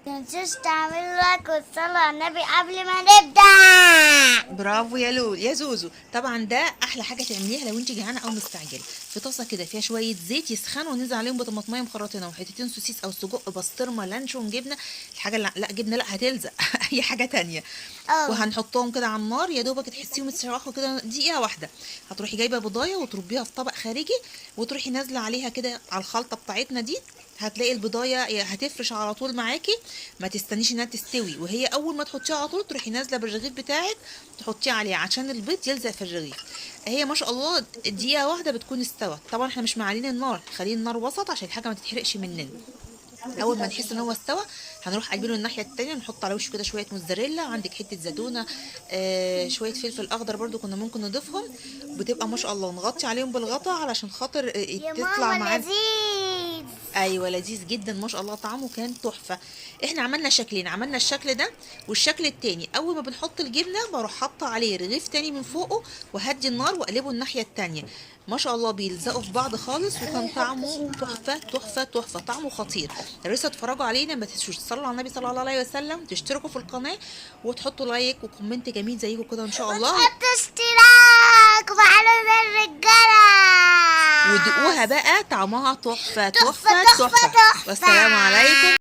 متنسوش تعملوا لايك وتصلوا على النبي قبل ما نبدأ. برافو يا لول يا زوزو. طبعا ده احلى حاجه تعمليها لو انت جعانه او مستعجله. في طاسه كده فيها شويه زيت يسخنوا وننزل عليهم بطماطميه مخرطينه وحتتين سوسيس او سجق بسطرمه لانشون جبنه. الحاجه لا جبنه لا هتلزق اي حاجه تانية. وهنحطهم كده على النار يا دوبك تحسيهم يتشوحوا كده دقيقه واحده. هتروحي جايبه بضايه وتربيها في طبق خارجي وتروحي نازله عليها كده على الخلطه بتاعتنا دي. هتلاقي البضايه هتفرش على طول معاكي. ما تستنيش انها تستوي وهي اول ما تحطيها على طول تروحي نازله بالرغيف بتاعك تحطيه عليه عشان البيض يلزق في الرغيف. هي ما شاء الله دقيقه واحده بتكون استوت. طبعا احنا مش معلين النار، خليه النار وسط عشان الحاجه ما تتحرقش مننا. اول ما نحس ان هو استوى هنروح قلبينه الناحيه التانية نحط على وشه كده شويه موتزاريلا، عندك حته زيتونه، شويه فلفل اخضر برضو كنا ممكن نضيفهم. بتبقى ما شاء الله. نغطي عليهم بالغطا علشان خاطر يا تطلع ماما معانا. لذيذ. ايوه لذيذ جدا ما شاء الله طعمه كان تحفه. احنا عملنا شكلين، عملنا الشكل ده والشكل التاني. اول ما بنحط الجبنه بروح حاطه عليه رغيف تاني من فوقه وهدي النار واقلبه الناحيه التانيه. ما شاء الله بيلزقوا في بعض خالص وكان طعمه تحفه تحفه تحفه، طعمه خطير. يا ريت تتفرجوا علينا، ما تنسوش تصلوا على النبي صلى الله عليه وسلم، تشتركوا في القناه وتحطوا لايك وكومنت جميل زيكم كده ان شاء الله. وتحط اشتراك وعلى زر الجرس. ودوقوها بقى طعمها تحفه تحفة تحفه تحفة تحفه. تحفة. والسلام عليكم.